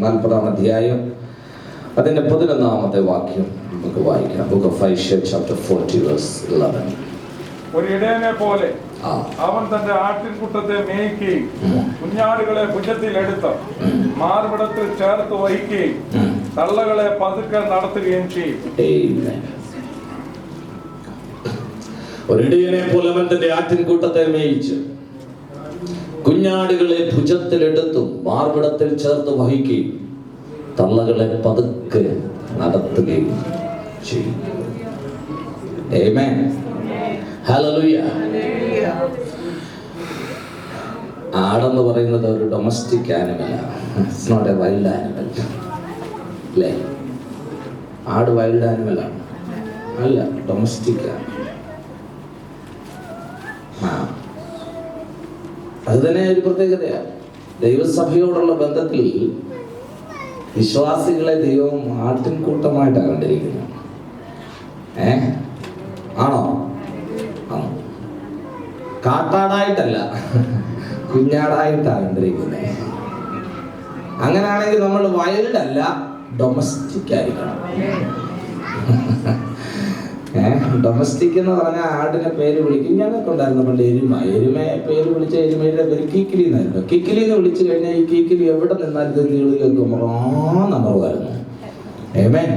40 അധ്യായം അതിന്റെ 11 വാക്യം നമുക്ക് വായിക്കാം. Book of Isaiah chapter 40 verse 11. ഒരു ഇടയനെ പോലെ അവൻ തന്റെ ആട്ടിൻകൂട്ടത്തെ മേയ്ക്കുകയും കുഞ്ഞാടുകളെ ഭുജത്തിലെടുത്ത് മാർവിടത്തിൽ ചേർത്ത് വഹിക്കുകയും തള്ളകളെ പതുക്കെ നടത്തുകയും ചെയ്യും. ഒരിടയനെ പോലെ അവൻ തന്റെ ആട്ടിൻകൂട്ടത്തെ മേയിച്ച് കുഞ്ഞാടുകളെ ഭുജത്തിലെടുത്തു മാർവിടത്തിൽ ചേർത്ത് വഹിക്കുകയും തള്ളകളെ പതുക്കെ നടത്തുകയും ചെയ്യും. ആമേൻ. ഹല്ലേലൂയ. ആടെന്ന് പറയുന്നത് ഒരു ഡൊമസ്റ്റിക് ആനിമലാണ്. It's not a wild animal. അല്ലേ? ആട് വൈൽഡ് ആനിമലാണ് അല്ല, ഡൊമസ്റ്റിക് ആണ്. അത് തന്നെ ഒരു പ്രത്യേകതയാണ്. ദൈവസഭയോടുള്ള ബന്ധത്തിൽ വിശ്വാസികളെ ദൈവം ആട്ടിൻകൂട്ടമായിട്ടാണ് കണ്ടിരിക്കുന്നത്. ആണോ? ആണോ? കാട്ടാടായിട്ടല്ല, കുഞ്ഞാടായിട്ടാണ് കണ്ടിരിക്കുന്നത്. അങ്ങനെയാണെങ്കിൽ നമ്മൾ വൈൽഡ് അല്ല, ഡൊമസ്റ്റിക് ആയിരിക്കണം. ഡൊമസ്റ്റിക് എന്ന് പറഞ്ഞാൽ ആടിനെ പേര് വിളിക്കും. ഞങ്ങൾക്ക് ഉണ്ടായിരുന്നു പണ്ട് എരുമയെ പേര് വിളിച്ച എരുമയുടെ പേര് കിക്കിലി എന്നായിരുന്നു. കിക്കിലി എന്ന് വിളിച്ചു കഴിഞ്ഞാൽ ഈ കിക്കിലി എവിടെ നിന്നാലും നീളി കേൾക്കുമ്പോഴായിരുന്നു. ആമേൻ.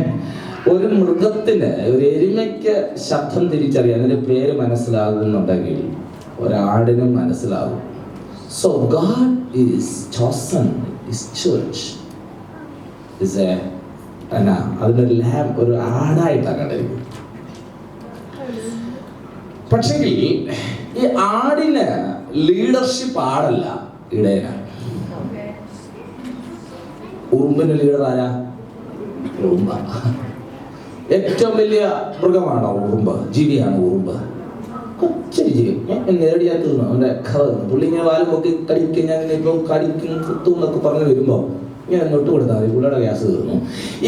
ഒരു മൃഗത്തിന്, ഒരു എരുമയ്ക്ക് ശബ്ദം തിരിച്ചറിയാൻ അതിന്റെ പേര് മനസ്സിലാകുന്നുണ്ടെങ്കിൽ ഒരാടിനും മനസ്സിലാകും. So God is chosen, is church is A അതിനൊരു ലാം, ഒരു ആടായിട്ടാണ് കണ്ടിരിക്കുന്നത്. പക്ഷേ ഈ ആടിന് ലീഡർഷിപ്പ് ആടല്ല, ഇടയനാണ്. ഉറുമ്പിന് ലീഡർ ആരാ? ഉറുമ്പ. ഏറ്റവും വലിയ മൃഗമാണോ ഉറുമ്പ്? ജീവിയാണ് ഉറുമ്പ്. കൊച്ചൊരു ജീവി. നേടിയാൽ തീർന്നു അവന്റെ കഥ. പുള്ളി ഇങ്ങനെ വാലും പൊക്കി കടിക്കും, ഞാൻ ഇപ്പൊ കടിക്കും കുത്തും എന്നൊക്കെ പറഞ്ഞ് വരുമ്പോ ഇങ്ങനെ ഇങ്ങോട്ട് കൊടുത്താൽ മതി, പുള്ളിയുടെ ഗ്യാസ് തീർന്നു.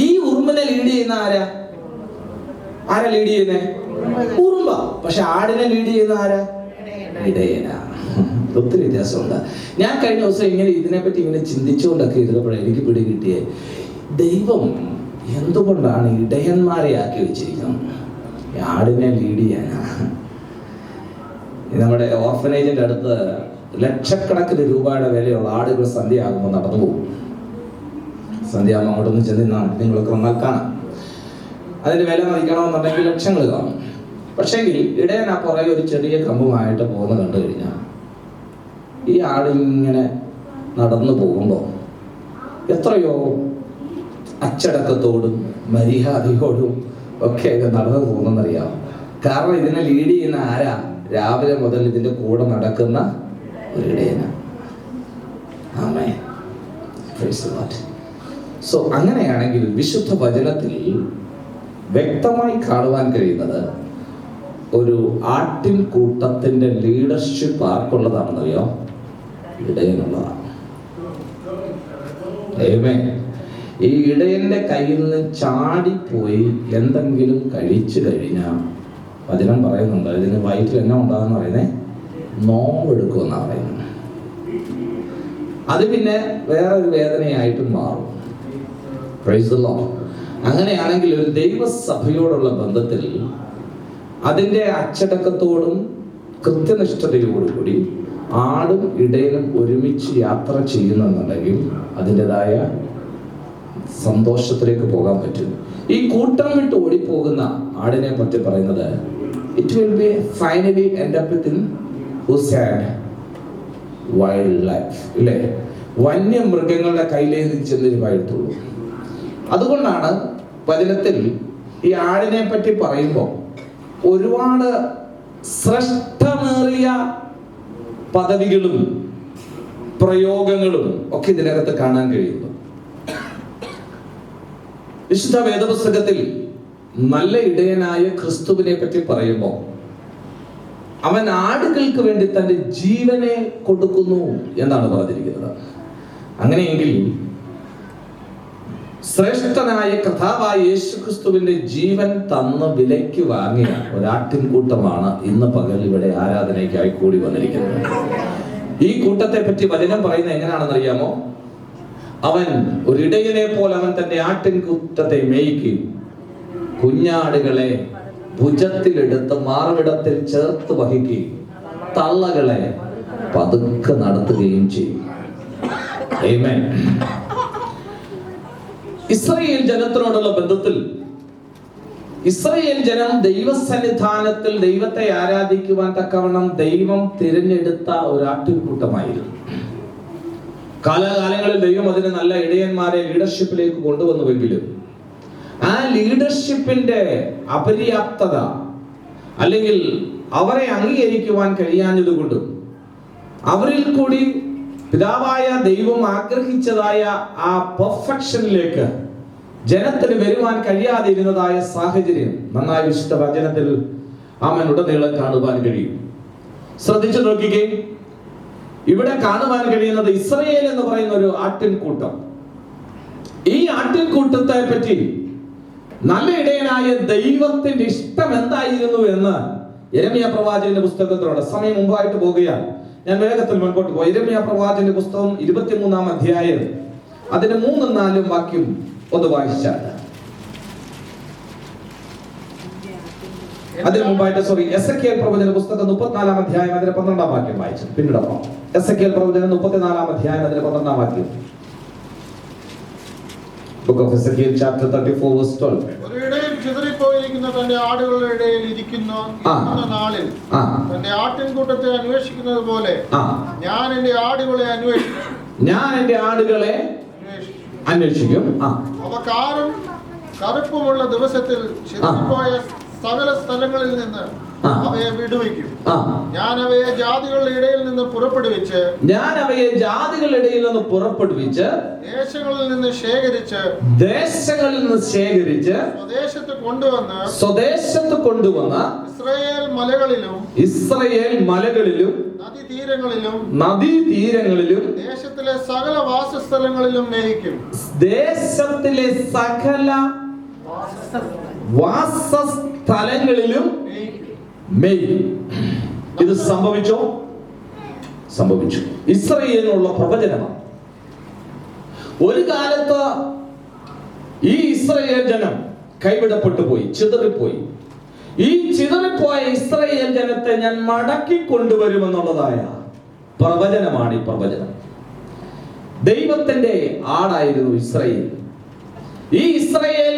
ഈ ഉറുമ്പിനെ ലീഡ് ചെയ്യുന്ന ആരാ? ലീഡ് ചെയ്യുന്നേ? ഉറുമ്പ. പക്ഷെ ആടിനെ ലീഡ് ചെയ്യുന്ന ആരാ? ഇടയനാ. ഒത്തിരി വ്യത്യാസമുണ്ട്. ഞാൻ കഴിഞ്ഞ ദിവസം ഇങ്ങനെ ഇതിനെപ്പറ്റി ഇങ്ങനെ ചിന്തിച്ചുകൊണ്ടൊക്കെ ഇരുന്നപ്പോഴേ എനിക്ക് പിടി കിട്ടിയേ, ദൈവം എന്തുകൊണ്ടാണ് ഇടയന്മാരെ ആക്കി വെച്ചിരിക്കുന്നത്? ആടിനെ ലീഡ് ചെയ്യാനാ. നമ്മുടെ ഓർഫനേജിന്റെ അടുത്ത് ലക്ഷക്കണക്കിന് രൂപയുടെ വിലയുള്ള ആടുകൾ സന്ധ്യയാകുമ്പോൾ നടന്നു പോകും. സന്ധ്യയാകുമ്പോൾ അങ്ങോട്ടൊന്ന് ചെന്നിരുന്നാൽ നിങ്ങളൊക്കെ വന്നാൽ കാണാം. അതിന്റെ വില മതിക്കണമെന്നുണ്ടെങ്കിൽ ലക്ഷങ്ങൾ കാണും. പക്ഷെങ്കിൽ ഇടയൻ ആ പുറകെ ഒരു ചെറിയ കമ്പുമായിട്ട് പോകുന്ന കണ്ടു കഴിഞ്ഞാൽ ഈ ആടിങ്ങനെ നടന്നു പോകുമ്പോൾ എത്രയോ അച്ചടക്കത്തോടും മര്യാദയോടും ഒക്കെ നടന്നു പോകുന്നറിയാം. കാരണം ഇതിനെ ലീഡ് ചെയ്യുന്ന ആരാ? രാവിലെ മുതൽ ഇതിന്റെ കൂടെ നടക്കുന്ന ഒരു ഇടയനാണ്. ആമേൻ. Praise the Lord. സോ അങ്ങനെയാണെങ്കിൽ വിശുദ്ധ വചനത്തിൽ വ്യക്തമായി കാണുവാൻ കഴിയുന്നത് ഒരു ആട്ടിൻ കൂട്ടത്തിന്റെ ലീഡർഷിപ്പ് ആർക്കുള്ളതാണെന്നറിയോ? ഇടയനുള്ളതാണ്. ആമേൻ. ഈ ഇടയന്റെ കയ്യിൽ നിന്ന് ചാടിപ്പോയി എന്തെങ്കിലും കഴിച്ചു കഴിഞ്ഞാൽ വചനം പറയുന്നുണ്ട്, ഇതിന് വയറ്റിൽ എന്നാ ഉണ്ടാകുന്ന പറയുന്നേ? നോവെടുക്കുമെന്നാണ് പറയുന്നത്. അത് പിന്നെ വേറൊരു വേദനയായിട്ടും മാറും. Price the Lord. അങ്ങനെയാണെങ്കിൽ ഒരു ദൈവസഭയോടുള്ള ബന്ധത്തിൽ അതിൻ്റെ അച്ചടക്കത്തോടും കൃത്യനിഷ്ഠതയോടുകൂടി ആടും ഇടയനും ഒരുമിച്ച് യാത്ര ചെയ്യുന്നുണ്ടെങ്കിൽ അതിൻ്റെതായ സന്തോഷത്തിലേക്ക് പോകാൻ പറ്റും. ഈ കൂട്ടം വിട്ട് ഓടിപ്പോകുന്ന ആടിനെ പറ്റി പറയുന്നത് it will be finally end up with whose had wild life. ഇല്ലേ? വന്യമൃഗങ്ങളുടെ കയ്യിലേക്ക് ചെന്നൊരു വഴുത്തുള്ളൂ. അതുകൊണ്ടാണ് വചനത്തിൽ ഈ ആടിനെ പറ്റി പറയുമ്പോൾ ഒരുപാട് ശ്രേഷ്ഠമേറിയ പദവികളും പ്രയോഗങ്ങളും ഒക്കെ ഇതിനകത്ത് കാണാൻ കഴിയുന്നു. വിശുദ്ധ വേദപുസ്തകത്തിൽ നല്ല ഇടയനായ ക്രിസ്തുവിനെ പറ്റി പറയുമ്പോൾ അവൻ ആടുകൾക്ക് വേണ്ടി തന്റെ ജീവനെ കൊടുക്കുന്നു എന്നാണ് പറഞ്ഞിരിക്കുന്നത്. അങ്ങനെയെങ്കിൽ ശ്രേഷ്ഠനായ കഥാവായ യേശു ക്രിസ്തുവിന്റെ ജീവൻ തന്ന് വിലയ്ക്ക് വാങ്ങിയ ഒരാട്ടിൻകൂട്ടമാണ് ഇന്ന് പകൽ ഇവിടെ ആരാധനയ്ക്കായി കൂടി വന്നിരിക്കുന്നത്. ഈ കൂട്ടത്തെ പറ്റി വചനം പറയുന്നത് എങ്ങനെയാണെന്ന് അറിയാമോ? അവൻ ഒരു ഇടയനെ പോലെ അവൻ തന്റെ ആട്ടിൻകൂട്ടത്തെ മേയ്ക്കും, കുഞ്ഞാടുകളെ ഭുജത്തിലെടുത്ത് മാർവിടത്തിൽ ചേർത്ത് വഹിക്കുകയും തള്ളകളെ പതുക്കെ നടത്തുകയും ചെയ്യും. ആമേൻ. ഇസ്രായേൽ ജനത്തിനോടുള്ള ബന്ധത്തിൽ ഇസ്രായേൽ ജനം ദൈവസന്നിധാനത്തിൽ ദൈവത്തെ ആരാധിക്കുവാൻ തക്കവണ്ണം ദൈവം തിരഞ്ഞെടുത്ത ഒരു ആട്ടിൻകൂട്ടമായിരുന്നു. കാലാകാലങ്ങളിൽ ദൈവം അതിന് നല്ല ഇടയന്മാരെ ലീഡർഷിപ്പിലേക്ക് കൊണ്ടുവന്നുവെങ്കിലും ആ ലീഡർഷിപ്പിന്റെ അപര്യാപ്തത അല്ലെങ്കിൽ അവരെ അംഗീകരിക്കുവാൻ കഴിയാഞ്ഞതുകൊണ്ടും അവരിൽ കൂടി പിതാവായ ദൈവം ആഗ്രഹിച്ചതായ ആ പെർഫെക്ഷനിലേക്ക് ജനത്തിന് വരുവാൻ കഴിയാതിരുന്നതായ സാഹചര്യം നന്നായി വിശുദ്ധ വചനത്തിൽ ആമേൻ ഉടനീളം കാണുവാൻ കഴിയും. ശ്രദ്ധിച്ചു നോക്കിക്കേ, ഇവിടെ കാണുവാൻ കഴിയുന്നത് ഇസ്രായേൽ എന്ന് പറയുന്ന ഒരു ആട്ടിൻകൂട്ടം. ഈ ആട്ടിൻകൂട്ടത്തെ പറ്റി നല്ല ഇടയനായ ദൈവത്തിന്റെ ഇഷ്ടം എന്തായിരുന്നു എന്ന് യെരമ്യാ പ്രവാചകന്റെ പുസ്തകത്തിലുണ്ട്. സമയം മുമ്പായിട്ട് പോകുകയാണ്, ഞാൻ വേഗത്തിൽ മുൻപോട്ട് പോയി. യെരമ്യാ പ്രവാചകന്റെ പുസ്തകം 23-ാം അധ്യായം അതിന്റെ 3-4 വാക്യം ഒന്ന് വായിച്ചാൽ. അതിന് മുമ്പായിട്ട് എസെക്കിയേൽ പ്രവചന പുസ്തകം 34-ാം അധ്യായം അതിന്റെ 12-ാം വാക്യം വായിച്ചു. പിന്നീട് എസെക്കിയേൽ പ്രവചനം 34-ാം അധ്യായം അതിന്റെ 12-ാം വാക്യം. Book of Ezekiel chapter 34 verse 12. ഒരു ഇടയൻ ചിതറിപ്പോയിരിക്കുന്ന തന്റെ ആടുകളുടെ ഇടയിൽ ഇരിക്കുന്ന നാളിൽ തന്റെ ആട്ടിൻകൂട്ടത്തെ അന്വേഷിക്കുന്നത് പോലെ ഞാൻ എന്റെ ആടുകളെ അന്വേഷിക്കും. അവ കാറും കറുപ്പുമുള്ള ദിവസത്തിൽ ചിതറിപ്പോയ സകല സ്ഥലങ്ങളിൽ നിന്ന് അവയെ വിടുവിക്കും. ഞാൻ അവയെ ജാതികളുടെ ഇടയിൽ നിന്ന് പുറപ്പെടുവിച്ച് ദേശങ്ങളിൽ നിന്ന് ശേഖരിച്ച് സ്വദേശത്ത് കൊണ്ടുവന്ന് ഇസ്രായേൽ മലകളിലും നദീതീരങ്ങളിലും ദേശത്തിലെ സകല വാസസ്ഥലങ്ങളിലും മേയിക്കും. ദേശത്തിലെ സകല വാസസ്ഥലങ്ങളിലും മേയിക്കും. ഇത് സംഭവിച്ചു. ഇസ്രായേലിനുള്ള പ്രവചനമാണ്. ഒരു കാലത്ത് ഈ ഇസ്രായേൽ ജനം കൈവിടപ്പെട്ടു പോയി, ചിതറിപ്പോയി. ഈ ചിതറിപ്പോയ ഇസ്രായേൽ ജനത്തെ ഞാൻ മടക്കി കൊണ്ടുവരുമെന്നുള്ളതായ പ്രവചനമാണ് ഈ പ്രവചനം. ദൈവത്തിന്റെ ആടായിരുന്നു ഇസ്രായേൽ. ഈ ഇസ്രായേൽ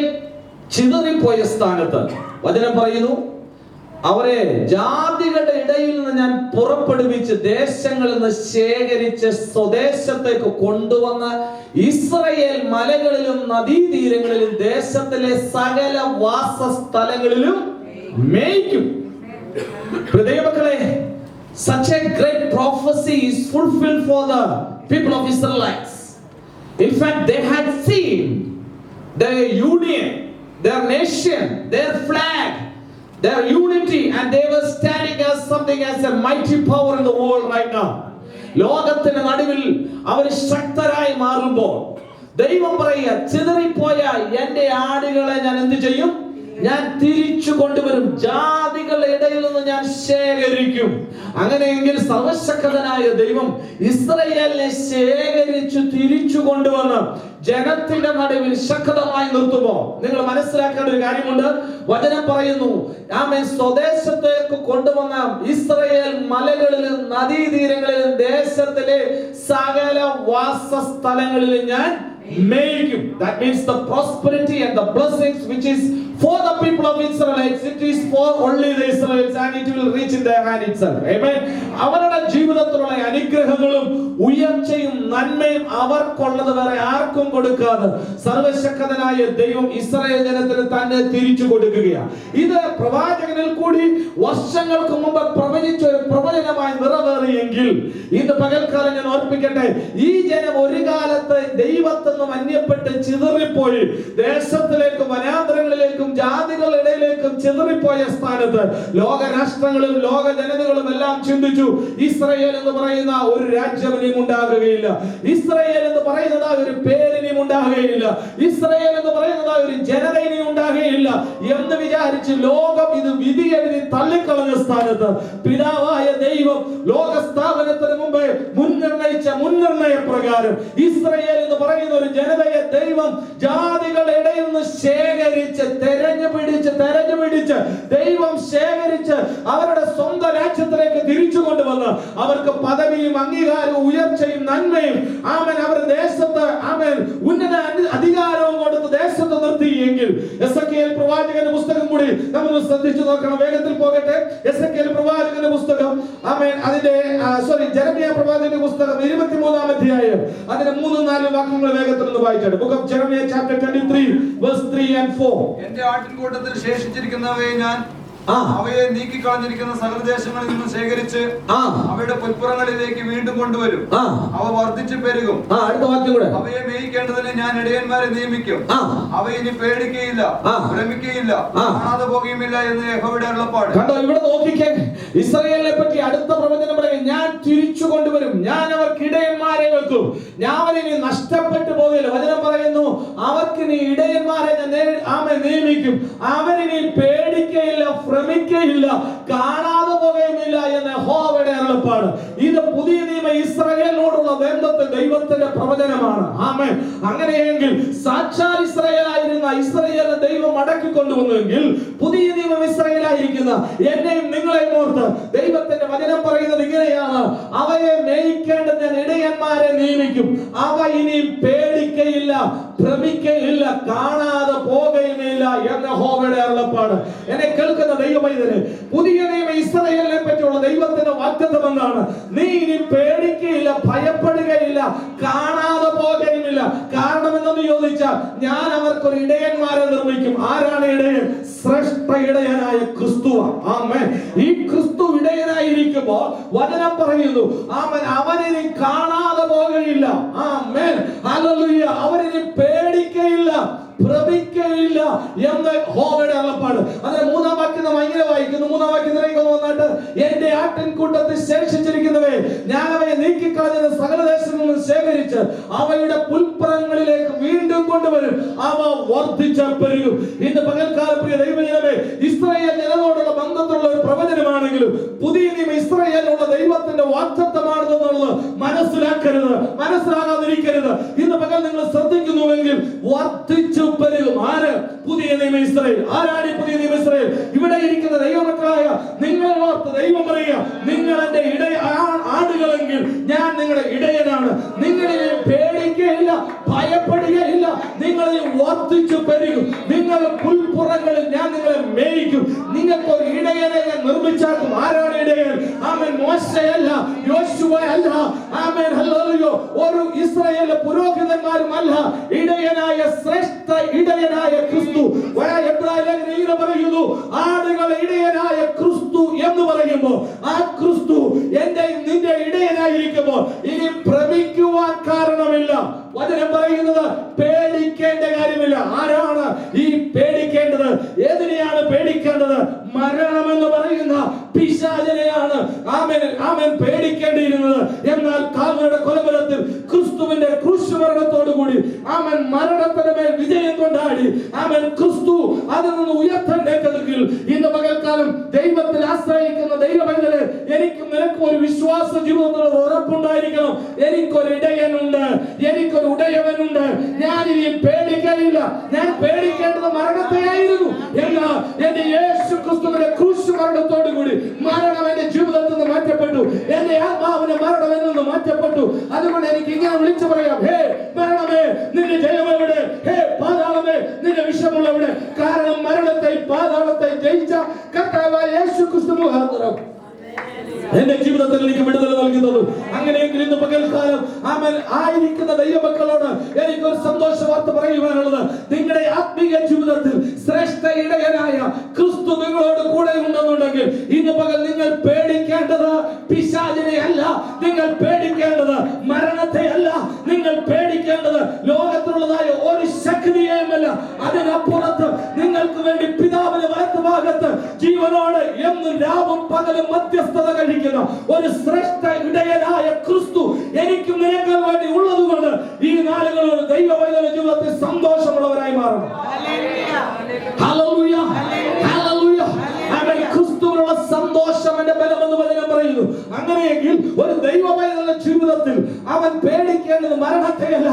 ചിതറിപ്പോയ സ്ഥാനത്ത് വചനം പറയുന്നു, അവരെ ജാതികളുടെ ഇടയിൽ നിന്ന് ഞാൻ പുറപ്പെടുവിച്ച് ദേശങ്ങളിൽ നിന്ന് ശേഖരിച്ച് സ്വദേശത്തേക്ക് കൊണ്ടുവന്ന് ഇസ്രായേൽ മലകളിലും നദീതീരങ്ങളിലും ദേശത്തിലെ സകല വാസസ്ഥലങ്ങളിലും മേയ്ക്കും. ദൈവമക്കളെ, such a great prophecy is fulfilled for the people of Israelites. In fact, they had seen their union, their nation, their flag, their unity, and they were standing as something as a mighty power in the world right now. ലോകത്തിന്റെ നടുവിൽ അവർ ശക്തരായി മാറുമ്പോൾ ദൈവം പറയുക, ചിതറിപ്പോയ എന്റെ ആടുകളെ ഞാൻ എന്ത് ചെയ്യും? ഞാൻ തിരിച്ചു കൊണ്ടുവരും. ജാതികളുടെ ഇടയിൽ നിന്ന് ഞാൻ ശേഖരിക്കും. അങ്ങനെയെങ്കിൽ സർവശക്തനായ ദൈവം ഇസ്രായേലിനെ ശേഖരിച്ചു തിരിച്ചു കൊണ്ടുവന്ന് ജനത്തിന്റെ നടുവിൽ ശക്തമായി നിർത്തുമോ? നിങ്ങൾ മനസ്സിലാക്കേണ്ട ഒരു കാര്യമുണ്ട്. വചനം പറയുന്നു, ആമേൻ, സ്വദേശത്തേക്ക് കൊണ്ടുവന്ന ഇസ്രായേൽ മലകളിലും നദീതീരങ്ങളിലും ദേശത്തിലെ സകല വാസസ്ഥലങ്ങളിലും ഞാൻ മേയ്ക്കും. That means the prosperity and the blessings which is for the people of Israelites, it is for only the Israelites and it will reach in their hand itself. Amen. അവരുടെ ജീവിതത്തിലുള്ള അനുഗ്രഹങ്ങളും ഉയർച്ചയും നന്മയും അവർക്കുള്ളത് വേറെ ആർക്കും കൊടുക്കാതെ സർവശക്തനായ ദൈവം ഇസ്രായേൽ ജനത്തിന് തന്നെ തിരിച്ചു കൊടുക്കുകയാണ്. ഇത് പ്രവാചകനിൽ കൂടി വർഷങ്ങൾക്ക് മുമ്പ് പ്രവചിച്ച ഒരു പ്രവചനമായി നിറവേറിയെങ്കിൽ ഇന്ന് പകൽക്കാലം ഞാൻ ഓർപ്പിക്കട്ടെ, ഈ ജനം ഒരു കാലത്ത് ദൈവത്തെ നിന്ന് അന്യപ്പെട്ട് ചിതറിപ്പോയി ദേശത്തിലേക്കും വനാന്തരങ്ങളിലേക്കും ജാതികളുടെ ഇടയിലേക്കും ചിതറിപ്പോയ സ്ഥാനത്ത് ലോകരാഷ്ട്രങ്ങളും ലോക ജനതകളും എല്ലാം ചിന്തിച്ചു, ഇസ്രായേൽ എന്ന് പറയുന്ന ഒരു രാജ്യം ഇനിയും ഉണ്ടാകുകയില്ല, ഇസ്രായേൽ എന്ന് പറയുന്നത് ഒരു പേരിനിയും ഉണ്ടാകുകയില്ല, ഇസ്രായേൽ എന്ന് പറയുന്നത് ഒരു ജനത ഇനിയും ഉണ്ടാകുകയില്ല എന്ന് വിചാരിച്ച് ലോകം ഇത് വിധി എഴുതി തള്ളിക്കളഞ്ഞ സ്ഥാനത്ത് പിതാവായ ദൈവം ലോകസ്ഥാപനത്തിന് മുമ്പേ മുൻനിർണയ പ്രകാരം ഇസ്രായേൽ എന്ന് പറയുന്ന ഒരു ജനതയെ ദൈവം ജാതികളുടെ ഇടയിൽ നിന്ന് ശേഖരിച്ച് തെരഞ്ഞു പിടിച്ച് ദൈവം ശേഖരിച്ച് അവരുടെ സ്വന്തം രാജ്യത്തിലേക്ക് തിരിച്ചു കൊണ്ടുവന്ന് അവർക്ക് പദവിയും അംഗീകാരവും ഉയർച്ചയും നന്മയും ആമേൻ അവരുടെ ദേശത്ത് ആമേൻ ഉന്നത അധികാരവും കൊടുത്ത് ദേശത്ത് നിർത്തിയെങ്കിൽ എസെക്കിയേൽ പ്രവാചകന്റെ പുസ്തകം കൂടി നമ്മൾ ശ്രദ്ധിച്ചു നോക്കണം. വേഗത്തിൽ പോകട്ടെ. എസെക്കിയേൽ പ്രവാചകന്റെ പുസ്തകം ആമേൻ അതിന്റെ ജെറമ്യാ പ്രവാചകന്റെ പുസ്തകം 23-ാം അധ്യായം അതിന്റെ 3-4 വാക്യങ്ങൾ വേഗത്തിൽ ഒന്ന് വായിച്ചാട്ടെ. Book of Jeremiah chapter 23 verse 3 and 4. എന്റെ ആട്ടിൻകൂട്ടത്തിൽ ശേഷിച്ചിരിക്കുന്നവയെ ഞാൻ അവയെ നീക്കിക്കളഞ്ഞിരിക്കുന്ന സകല ദേശങ്ങളിൽ നിന്നും ശേഖരിച്ച് അവയുടെ പുൽപ്പുറങ്ങളിലേക്ക് വീണ്ടും കൊണ്ടുവരും. അവ വർദ്ധിച്ചു പെരുകും. അവയെ മേയിക്കേണ്ടതിന് ഞാൻ ഇടയന്മാരെ നിയമിക്കും. അവ ഇനി പേടിക്കുകയില്ല, ഭ്രമിക്കുകയില്ല, കാണാതെ പോകുകയുമില്ല എന്ന് യഹോവയുടെ അരുളപ്പാട്. കണ്ടോ, ഇവിടെ നോക്കിക്കേ, ഇസ്രായേലിനെ പറ്റി അടുത്ത പ്രവചനം പറയും, ഞാൻ തിരിച്ചു കൊണ്ടുവരും, ഞാൻ അവർക്ക് ഇടയന്മാരെ വെക്കും, ഞാൻ അവരിനി നഷ്ടപ്പെട്ടു പോകില്ല. വചനം പറയുന്നു, അവർക്ക് ഇനി ഇടയന്മാരെ ഞാൻ നിയമിക്കും, അവരിനി പേടിക്കയില്ല, ഭ്രമിക്കയില്ല, കാണാതെ പോകുകയുമില്ല എന്ന് യഹോവയുടെ അരുളപ്പാട്. ഇത് പുതിയ നിയമ ഇസ്രായേലിനോടുള്ള ബന്ധത്തിൽ ദൈവത്തിന്റെ പ്രവചനമാണ്. ആമേൻ. അങ്ങനെയെങ്കിൽ സാക്ഷാൽ ഇസ്രായേലായിരുന്ന ഇസ്രായേലിനെ ദൈവം അടക്കി കൊണ്ടുവന്നുവെങ്കിൽ പുതിയ നിയമം ഇസ്രായേലായിരിക്കുന്ന എന്നെയും നിങ്ങളെയും ഓർത്ത് ദൈവത്തിന്റെ വചനം പറയുന്നത് ഇങ്ങനെയാണ്, അവയെ മേയിക്കേണ്ട ഞാൻ ഇടയന്മാരെ നിയമിക്കും, അവ ഇനി പേടിക്കയില്ല, ഭ്രമിക്കയില്ല, കാണാതെ പോകുകയുമില്ല എന്ന് യഹോവയുടെ അരുളപ്പാട്. എന്നെ കേൾക്കുന്ന ദൈവമൈതലേ, പുതിയ നിയമ ഇസ്രായേലിനെ പറ്റിയുള്ള ദൈവത്തിന്റെ വാഗ്ദത്തം എന്താണ്? നീ ഇനി പേടിക്കുകയില്ല, ഭയപ്പെടുകയില്ല, കാണാതെ പോകുകയുമില്ല. കാരണം എന്തെന്ന് ചോദിച്ചാൽ, ഞാൻ അവർക്കൊരു ഇടയന്മാരെ നിർമ്മിക്കും. ആരാണ് ഇടയൻ? ശ്രേഷ്ഠ ഇടയനായ ക്രിസ്തുവാണ്. ആമേൻ. ഈ ക്രിസ്തു ഇടയനായിരിക്കുമ്പോൾ വചനം പറയുന്നു, ആമേൻ, അവനിനി കാണാതെ പോകുകയില്ല. ആമേൻ. ഹല്ലേലൂയ. അവരിനി പേടിക്കയില്ല, ഭ്രമിക്കയില്ല എന്ന് യഹോവയുടെ അരുളപ്പാട്. അതിന് 3-ാം വാക്യം നാം ഇങ്ങനെ വായിക്കുന്നു. 3-ാം വാക്യത്തിലേക്ക് വന്നിട്ട്, എന്റെ ആട്ടിൻകൂട്ടത്തിൽ ശേഷിച്ചിരിക്കുന്നവയെ ഞാൻ അവയെ നീക്കിക്കളഞ്ഞ സകല ദേശങ്ങളിൽ നിന്ന് ശേഖരിച്ച് അവയുടെ പുൽപ്പുറങ്ങളിലേക്ക് വീണ്ടും കൊണ്ടുവരും, അവ വർദ്ധിച്ച് പെരുകും. ഇന്ന് പകൽക്കാലം പ്രിയ ദൈവജനമേ, ഇസ്രായേൽ ജനതയോടുള്ള ബന്ധത്തിലുള്ള ഒരു പ്രവചനമാണെങ്കിലും പുതിയ നിയമ ഇസ്രായേലിനുള്ള ദൈവത്തിന്റെ വാഗ്ദത്തമാണെന്നുള്ളത് മനസ്സിലാകാതിരിക്കരുത്. ഇന്ന് പകൽ നിങ്ങൾ ശ്രദ്ധിക്കുന്നുവെങ്കിൽ വർദ്ധിച്ചു പെരുകും. ആര്? പുതിയ നിയമ ഇസ്രായേൽ. ആരാണ് ഈ പുതിയ നിയമ ഇസ്രായേൽ? ഇവിടെ ഇരിക്കുന്ന ദൈവമക്കളായ നിങ്ങളെ ഓർത്ത് ദൈവം പറയുക, നിങ്ങൾ എന്റെ ആടുകളെങ്കിൽ ഞാൻ നിങ്ങളുടെ ഇടയനാണ്. നിങ്ങളിനെ പേടിക്കുകയില്ല, ഭയപ്പെടുകയില്ല, നിങ്ങളിൽ വർദ്ധിച്ചു പെരുകും. നിങ്ങൾ പുൽപ്പുറങ്ങളിൽ ഞാൻ നിങ്ങളെ മേയിക്കും. നിങ്ങൾക്ക് ഒരു ഇടയനെ ഞാൻ നിർമ്മിച്ചാക്കും. ആരാണ് ഇടയൻ? ആമേൻ. മോശയല്ല, യോശുവ അല്ല. ആമേൻ. ഹല്ലേലൂയ. ഒരു ഇസ്രായേലിലെ പുരോഹിതന്മാരും അല്ല. ഇടയനായ ശ്രേഷ്ഠ ഇടയനായ ക്രിസ്തു. ഇങ്ങനെ പറയുന്നു, ആടുകളെ ഇടയനായ ക്രിസ്തു എന്ന് പറയുമ്പോൾ ആ ക്രിസ്തു എന്റെയും നിന്റെ ഇടയനായിരിക്കുമ്പോൾ ഇനി ഭ്രമിക്കുവാൻ കാരണമില്ല. വചനം പറയുന്നത് പേടിക്കേണ്ട കാര്യമില്ല. ആരാണ് ഈ പേടിക്കേണ്ടത്? ഏതിനെയാണ് പേടിക്കേണ്ടത്? മരണമെന്ന് പറയുന്ന പിശാചിനെയാണ് ആമേൻ പേടിക്കേണ്ടിയിരുന്നത്. എന്നാൽ കാൽവരിയുടെ കൊലമരത്തിൽ ക്രിസ്തുവിന്റെ ക്രൂശുമരണത്തോടുകൂടി ആമേൻ മരണത്തിന്റെ മേൽ വിജയം കൊണ്ടാടി ആമേൻ ക്രിസ്തു അതിൽ നിന്ന് ഉയർത്തേണ്ടതെങ്കിൽ ഇന്ന് പകൽക്കാലം ദൈവത്തിൽ ആശ്രയിക്കുന്ന ദൈവമക്കളെ, എനിക്കും നിനക്കും ഒരു വിശ്വാസ ജീവിതത്തിൽ ഉറപ്പുണ്ടായിരിക്കണം. എനിക്കൊരു ഇടയനുണ്ട്, എനിക്കൊരു ഉടയവനുണ്ട്. ഞാൻ ഇനി പേടിക്കാനില്ല. ഞാൻ പേടിക്കേണ്ടത് മരണത്തെയായിരുന്നു. എന്നാൽ എന്റെ യേശു ക്രിസ്തുവിന്റെ ക്രൂശുമരണത്തോടു കൂടി മരണം എന്റെ ജീവിതത്തിൽ നിന്ന് മാറ്റപ്പെട്ടു. എന്റെ ആത്മാവിന്റെ മരണം എന്നിൽ നിന്ന് മാറ്റപ്പെട്ടു. അതുകൊണ്ട് എനിക്ക് ഇങ്ങനെ വിളിച്ചു പറയാം, ഹേ മരണമേ, നിന്റെ ജയമെവിടെ? ഹേ പാതാളമേ, നിന്റെ വിഷമുള്ളവിടെ? കാരണം മരണത്തെ പാതാളത്തെ ജയിച്ച കർത്താവായ യേശു ക്രിസ്തു മുഖാന്തരം എന്റെ ജീവിതത്തിൽ എനിക്ക് വിടുതൽ നൽകുന്നത്. അങ്ങനെയെങ്കിൽ ഇന്ന് പകൽക്കാലം ആമേൻ ആയിരിക്കുന്ന ദൈവമക്കളോട് എനിക്കൊരു സന്തോഷ വാർത്ത പറയുവാനുള്ളത്, നിങ്ങളുടെ ആത്മീയ ജീവിതത്തിൽ ശ്രേഷ്ഠ ഇടയനായ ക്രിസ്തു നിങ്ങളോട് കൂടെ ഉണ്ടെന്നുണ്ടെങ്കിൽ ഇന്ന് പകൽ നിങ്ങൾ പേടിക്കേണ്ടത് പിശാചിനെ അല്ല, നിങ്ങൾ പേടിക്കേണ്ടത് മരണത്തെ അല്ല, നിങ്ങൾ പേടിക്കേണ്ടത് ലോകത്തിലുള്ളതായ ഒരു ശക്തിയെയുമല്ല. അതിനപ്പുറത്ത് നിങ്ങൾക്ക് വേണ്ടി പിതാവിന്റെ വലത്തുഭാഗത്ത് ജീവനോട് എന്നും രാവും പകലും മധ്യസ്ഥത കഴിക്കുന്ന ഒരു ശ്രേഷ്ഠ ഇടയനായ ക്രിസ്തു എനിക്കും നിനക്കും വേണ്ടി ഉള്ളതുകൊണ്ട് ഈ നാളുകളോട് ദൈവവൈതല ജീവിതത്തിൽ സന്തോഷമുള്ളവരായി മാറണം. Hallelujah, hallelujah. അവൻ ക്രിസ്തുവിനുള്ള സന്തോഷം എന്റെ ബലമെന്ന് വചനം പറയുന്നു. അങ്ങനെയെങ്കിൽ ഒരു ദൈവവൈതല ജീവിതത്തിൽ അവൻ പേടിക്കേണ്ടത് മരണത്തെയല്ല.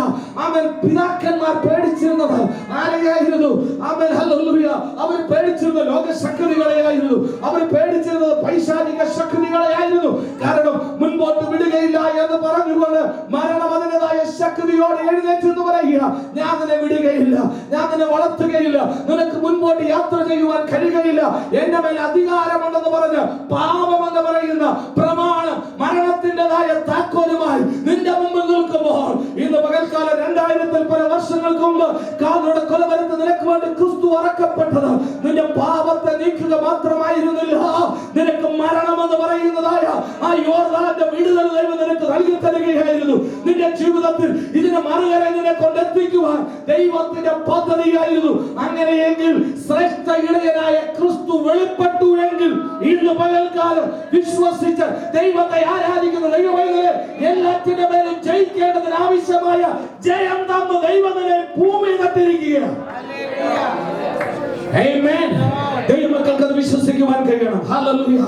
അവൻ പിതാക്കന്മാർ പേടിച്ചിരുന്നത് ആരെയായിരുന്നു? അവൻ ഹല്ലേലൂയ, അവർ പേടിച്ചിരുന്നത് ലോകശക്തികളെയായിരുന്നു, അവർ പേടിച്ചിരുന്നത് പൈശാചിക ശക്തികളെയായിരുന്നു. കാരണം മുൻപോട്ട് വിടുകയില്ല എന്ന് പറഞ്ഞുകൊണ്ട് മരണം അതിൻ്റെതായ ശക്തിയോടെ എഴുന്നേറ്റെന്ന് പറയുക, ഞാൻ നിന്നെ വിടുകയില്ല, ഞാൻ നിന്നെ വളർത്തുകയില്ല, നിനക്ക് മുൻപോട്ട് യാത്ര ചെയ്യുവാൻ കഴിയുകയില്ല, എന്റെ മേൽ അധികാരമുണ്ടെന്ന് പറഞ്ഞ് പാപമെന്ന് പറയുന്ന പ്രമാണം മരണത്തിൻ്റെതായ താക്കോലുമായി നിന്റെ മുമ്പിൽ നിൽക്കുമ്പോൾ ഇന്ന് പകൽക്കാലം 2000 പല വർഷങ്ങൾക്ക് മുമ്പ് കാതോടെ കൊലവരുത്ത് നിനക്ക് വേണ്ടി ക്രിസ്തു അറക്കപ്പെട്ടത് നിന്റെ പാപത്തെ നീക്കുക മാത്രമായിരുന്നില്ല, നിനക്ക് മരണമെന്ന് പറയുന്നതായ ആ യോർദാന്റെ വിടുതൽ ദൈവം നിനക്ക് നൽകി തരികയായിരുന്നു. നിന്റെ ജീവിതത്തിൽ ഇതിനെ മറുകര നിന്നെ കൊണ്ടെത്തിക്കുവാൻ ദൈവത്തിന്റെ പദ്ധതിയായിരുന്നു. അങ്ങനെയെങ്കിൽ ശ്രേഷ്ഠ ഇടയനായ ക്രിസ്തു വെളിപ്പെട്ടു എങ്കിൽ ഇന്ന് പകൽക്കാലം വിശ്വസിച്ച് ദൈവത്തെ ആരാധിക്കുന്ന ദൈവമൈതലേ, എല്ലാറ്റിന്റെ മേലും ജയിക്കേണ്ടതിന് ആവശ്യമായ ജയം തന്നു ദൈവത്തിനെ ഭൂമി തട്ടിരിക്കുകയാണ്. ആമേൻ. ദൈവമക്കൾക്ക് അത് വിശ്വസിക്കുവാൻ കഴിയണം. ഹല്ലേലൂയ.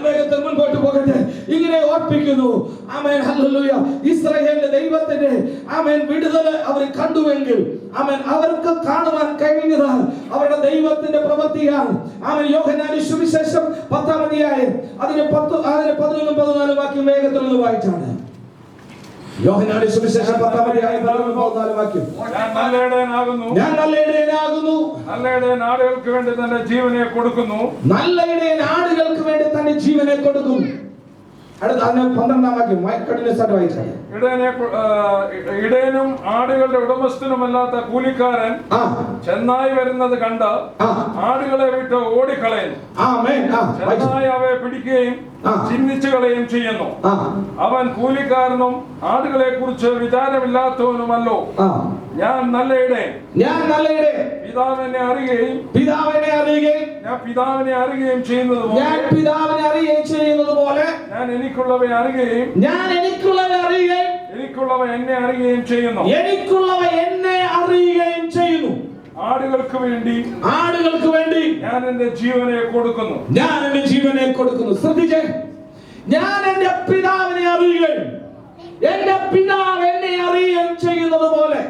വേഗത്തിൽ മുൻപോട്ട് പോകട്ടെ. ഇങ്ങനെ ഓർപ്പിക്കുന്നു. ആമേൻ. ഹല്ലേലൂയ. ഇസ്രായേലിന്റെ ദൈവത്തിന്റെ ആമേൻ വിടുതൽ അവർ കണ്ടുവെങ്കിൽ ആമേൻ അവർക്ക് കാണുവാൻ കഴിഞ്ഞത് അവരുടെ ദൈവത്തിന്റെ പ്രവൃത്തിയാണ്. ആമേൻ. യോഹന്നാന്റെ സുവിശേഷം 10-ാം അധ്യായം അതിന്റെ 11-14 വാക്യം വേഗത്തിൽ ഒന്ന് വായിച്ചാണ്. യോഹന്നാന്റെ സുവിശേഷം 10-ാം അധ്യായം 11-14 വാക്യം. ഞാൻ നല്ല ഇടയനാകുന്നു, ഞാൻ നല്ല ഇടയനാകുന്നു, നല്ല ഇടയൻ ആടുകൾക്ക് വേണ്ടി തന്റെ ജീവനെ കൊടുക്കുന്നു, നല്ല ഇടയൻ ആടുകൾക്ക് വേണ്ടി തന്റെ ജീവനെ കൊടുക്കും. അടുത്ത 12-ാം വാക്യം വായിച്ചാണ്. ഇടയനും ആടുകളുടെ ഉടമസ്ഥനുമല്ലാത്ത കൂലിക്കാരൻ ചെന്നായി വരുന്നത് കണ്ട് ആടുകളെ വിട്ട് ഓടിക്കളയുന്നു. ചെന്നായി അവയെ പിടിക്കുകയും ചിഹ്നിച്ചു കളയുകയും ചെയ്യുന്നു. അവൻ കൂലിക്കാരനും ആടുകളെ കുറിച്ച് വിചാരമില്ലാത്തവനുമല്ലോ. ഞാൻ നല്ല ഇടയൻ, ഞാൻ നല്ല ഇടയൻ, പിതാവിനെ അറിയുകയും ഞാൻ പിതാവിനെ അറിയുകയും ചെയ്യുന്നത് പോലെ ഞാൻ എനിക്കുള്ളവയെ അറിയുകയും എനിക്കുള്ളവ എന്നെ അറിയുകയും ചെയ്യുന്നു. ആടുകൾക്ക് വേണ്ടി ഞാൻ എന്റെ ജീവനെ കൊടുക്കുന്നു. ശ്രദ്ധിച്ചേ, ഞാൻ എന്റെ പിതാവിനെ അറിയുകയും എന്റെ പിതാവ് എന്നെ അറിയുകയും ചെയ്യുന്നത് പോലെ.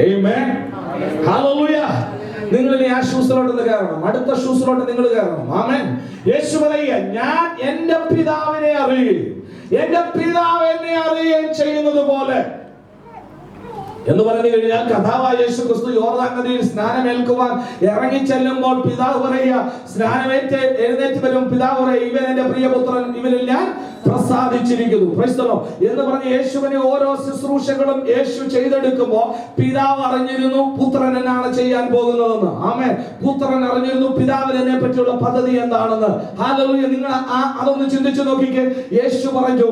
ആമേൻ. ഹല്ലേലൂയ. നിങ്ങൾ ഇനി ആ ഷൂസിലോട്ട് കയറണം, അടുത്ത ഷൂസിലോട്ട് നിങ്ങൾ കയറണം. ആമേൻ. യേശു പറയുക, ഞാൻ എന്റെ പിതാവിനെ അറിയുകയും എന്റെ പിതാവ് എന്നെ അറിയുകയും ചെയ്യുന്നത് പോലെ എന്ന് പറഞ്ഞു കഴിഞ്ഞാൽ കഥാവായ യേശു ക്രിസ്തു യോർദാൻ നദിയിൽ സ്നാനമേൽക്കുവാൻ ഇറങ്ങി ചെല്ലുമ്പോൾ പിതാവ് പറയുക, സ്നാനമേറ്റ് എഴുന്നേറ്റ് വരും പിതാവ് പറയുക, ഇവൻ എന്റെ പ്രിയപുത്രൻ, ഇവനിൽ ഞാൻ പ്രസാദിച്ചിരിക്കുന്നു. എന്ന് പറഞ്ഞ് യേശുവിനെ ഓരോ ശുശ്രൂഷകളും യേശു ചെയ്തെടുക്കുമ്പോൾ പിതാവ് അറിഞ്ഞിരുന്നു പുത്രൻ എന്നാണ് ചെയ്യാൻ പോകുന്നതെന്ന്. ആമേൻ. പുത്രൻ അറിഞ്ഞിരുന്നു പിതാവിനെ പറ്റിയുള്ള പദ്ധതി എന്താണെന്ന്. ഹല്ലേലൂയ. നിങ്ങൾ അതൊന്ന് ചിന്തിച്ചു നോക്കിക്കേ. യേശു പറഞ്ഞു